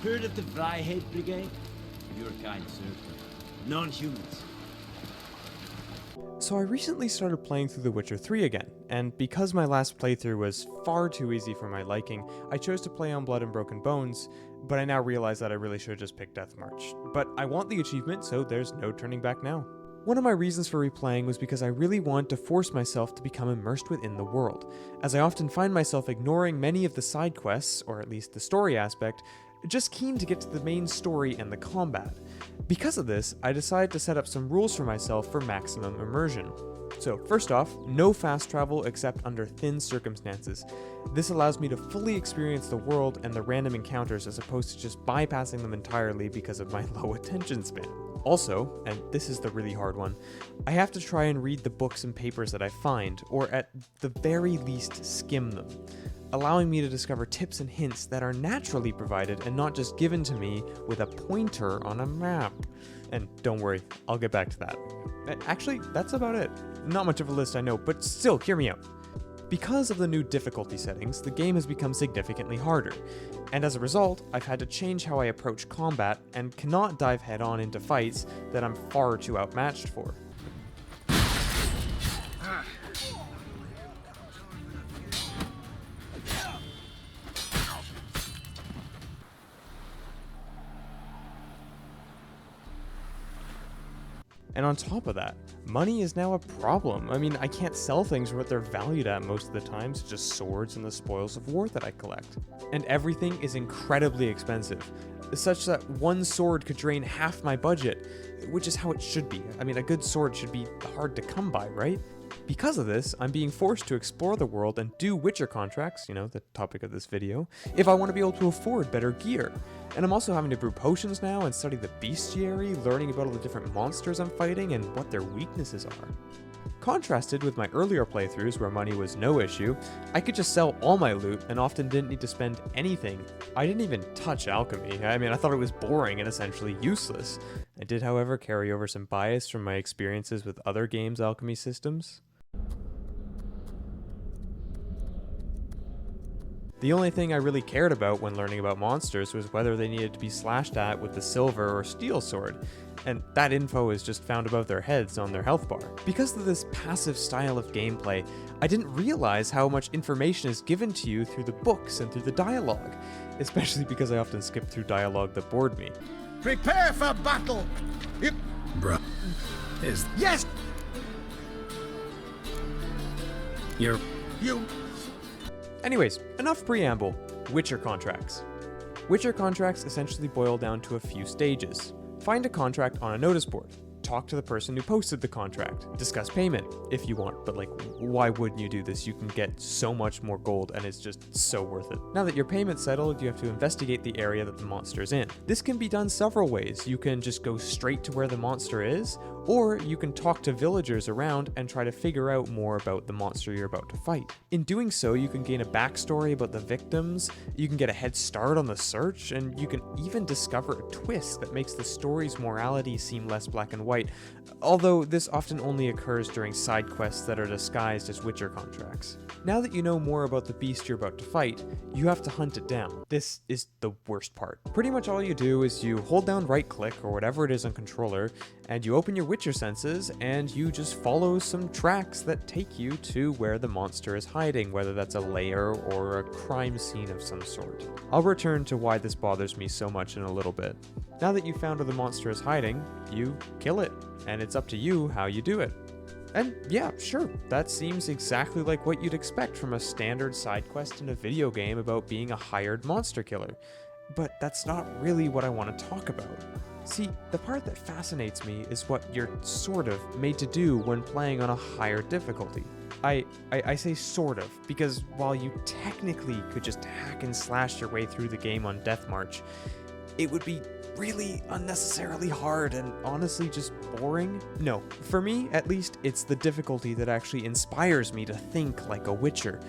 Heard of the Fryhead Brigade? Your kind served them. Non-humans. So I recently started playing through The Witcher 3 again, and because my last playthrough was far too easy for my liking, I chose to play on Blood and Broken Bones, but I now realize that I really should have just picked Death March. But I want the achievement, so there's no turning back now. One of my reasons for replaying was because I really wanted to force myself to become immersed within the world, as I often find myself ignoring many of the side quests, or at least the story aspect, just keen to get to the main story and the combat. Because of this, I decided to set up some rules for myself for maximum immersion. So first off, no fast travel except under thin circumstances. This allows me to fully experience the world and the random encounters as opposed to just bypassing them entirely because of my low attention span. Also, and this is the really hard one, I have to try and read the books and papers that I find, or at the very least skim them, allowing me to discover tips and hints that are naturally provided and not just given to me with a pointer on a map. And don't worry, I'll get back to that. Actually, that's about it. Not much of a list, I know, but still, hear me out. Because of the new difficulty settings, the game has become significantly harder, and as a result, I've had to change how I approach combat and cannot dive head-on into fights that I'm far too outmatched for. And on top of that, money is now a problem. I mean, I can't sell things for what they're valued at most of the time, such as swords and the spoils of war that I collect. And everything is incredibly expensive, such that one sword could drain half my budget, which is how it should be. I mean, a good sword should be hard to come by, right? Because of this, I'm being forced to explore the world and do Witcher contracts, the topic of this video, if I want to be able to afford better gear. And I'm also having to brew potions now and study the bestiary, learning about all the different monsters I'm fighting and what their weaknesses are. Contrasted with my earlier playthroughs where money was no issue, I could just sell all my loot and often didn't need to spend anything. I didn't even touch alchemy. I mean, I thought it was boring and essentially useless. I did, however, carry over some bias from my experiences with other games' alchemy systems. The only thing I really cared about when learning about monsters was whether they needed to be slashed at with the silver or steel sword, and that info is just found above their heads on their health bar. Because of this passive style of gameplay, I didn't realize how much information is given to you through the books and through the dialogue, especially because I often skipped through dialogue that bored me. Prepare for battle! Bruh. Is... Yes! You're... You... Anyways, enough preamble. Witcher contracts. Witcher contracts essentially boil down to a few stages. Find a contract on a notice board. Talk to the person who posted the contract. Discuss payment, if you want, but why wouldn't you do this? You can get so much more gold and it's just so worth it. Now that your payment's settled, you have to investigate the area that the monster's in. This can be done several ways. You can just go straight to where the monster is, or you can talk to villagers around and try to figure out more about the monster you're about to fight. In doing so, you can gain a backstory about the victims, you can get a head start on the search, and you can even discover a twist that makes the story's morality seem less black and white, although this often only occurs during side quests that are disguised as Witcher contracts. Now that you know more about the beast you're about to fight, you have to hunt it down. This is the worst part. Pretty much all you do is you hold down right click or whatever it is on controller, and you open your Witcher senses, and you just follow some tracks that take you to where the monster is hiding, whether that's a lair or a crime scene of some sort. I'll return to why this bothers me so much in a little bit. Now that you've found where the monster is hiding, you kill it, and it's up to you how you do it. And yeah, sure, that seems exactly like what you'd expect from a standard side quest in a video game about being a hired monster killer. But that's not really what I want to talk about. See, the part that fascinates me is what you're sort of made to do when playing on a higher difficulty. I say sort of, because while you technically could just hack and slash your way through the game on Death March, it would be really unnecessarily hard and honestly just boring. No, for me, at least, it's the difficulty that actually inspires me to think like a Witcher.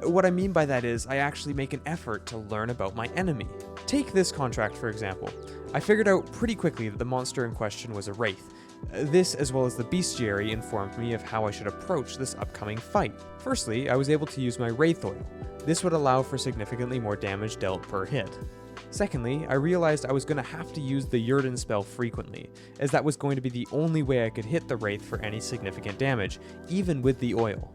What I mean by that is, I actually make an effort to learn about my enemy. Take this contract, for example. I figured out pretty quickly that the monster in question was a wraith. This, as well as the bestiary, informed me of how I should approach this upcoming fight. Firstly, I was able to use my wraith oil. This would allow for significantly more damage dealt per hit. Secondly, I realized I was going to have to use the Yrden spell frequently, as that was going to be the only way I could hit the Wraith for any significant damage, even with the oil.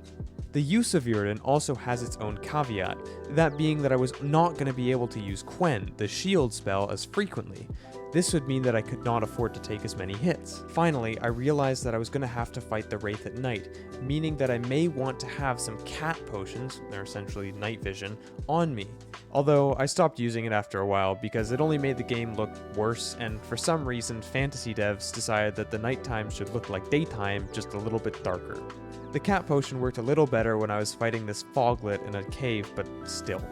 The use of Yrden also has its own caveat, that being that I was not going to be able to use Quen, the shield spell, as frequently. This would mean that I could not afford to take as many hits. Finally, I realized that I was going to have to fight the Wraith at night, meaning that I may want to have some cat potions, they're essentially night vision, on me. Although I stopped using it after a while because it only made the game look worse, and for some reason fantasy devs decided that the nighttime should look like daytime, just a little bit darker. The cat potion worked a little better when I was fighting this foglet in a cave, but still.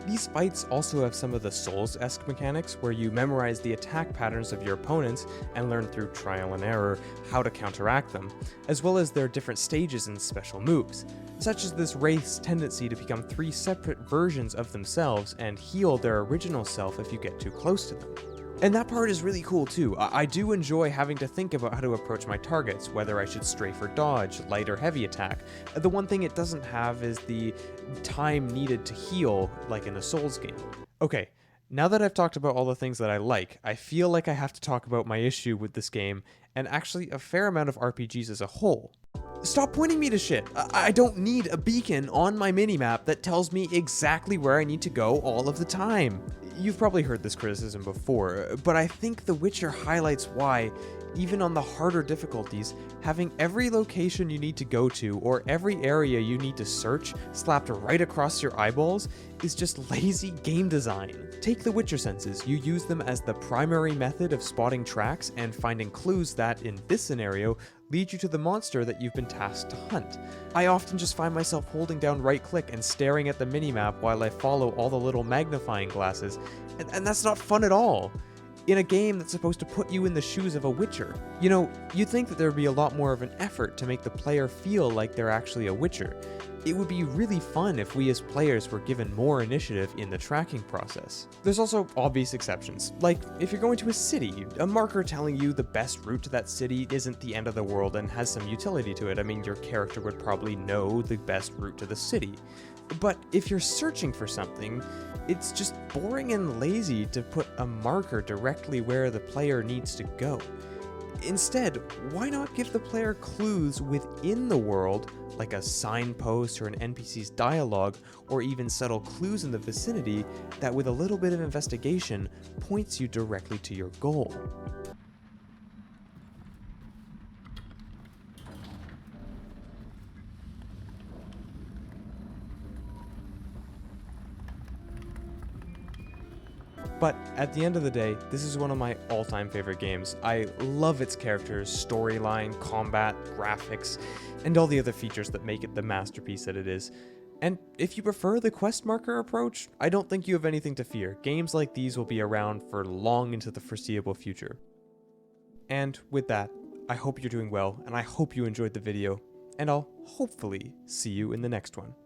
These fights also have some of the Souls-esque mechanics where you memorize the attack patterns of your opponents and learn through trial and error how to counteract them, as well as their different stages and special moves, such as this Wraith's tendency to become 3 separate versions of themselves and heal their original self if you get too close to them. And that part is really cool too. I do enjoy having to think about how to approach my targets, whether I should strafe or dodge, light or heavy attack. The one thing it doesn't have is the time needed to heal, like in a Souls game. Okay, now that I've talked about all the things that I like, I feel like I have to talk about my issue with this game, and actually a fair amount of RPGs as a whole. Stop pointing me to shit! I don't need a beacon on my minimap that tells me exactly where I need to go all of the time. You've probably heard this criticism before, but I think The Witcher highlights why, even on the harder difficulties, having every location you need to go to or every area you need to search slapped right across your eyeballs is just lazy game design. Take the Witcher senses. You use them as the primary method of spotting tracks and finding clues that, in this scenario, lead you to the monster that you've been tasked to hunt. I often just find myself holding down right click and staring at the minimap while I follow all the little magnifying glasses, and that's not fun at all. In a game that's supposed to put you in the shoes of a Witcher. You know, you'd think that there would be a lot more of an effort to make the player feel like they're actually a Witcher. It would be really fun if we as players were given more initiative in the tracking process. There's also obvious exceptions, like if you're going to a city, a marker telling you the best route to that city isn't the end of the world and has some utility to it. I mean, your character would probably know the best route to the city. But if you're searching for something, it's just boring and lazy to put a marker directly where the player needs to go. Instead, why not give the player clues within the world, like a signpost or an NPC's dialogue, or even subtle clues in the vicinity that with a little bit of investigation points you directly to your goal. But at the end of the day, this is one of my all-time favorite games. I love its characters, storyline, combat, graphics, and all the other features that make it the masterpiece that it is. And if you prefer the quest marker approach, I don't think you have anything to fear. Games like these will be around for long into the foreseeable future. And with that, I hope you're doing well, and I hope you enjoyed the video, and I'll hopefully see you in the next one.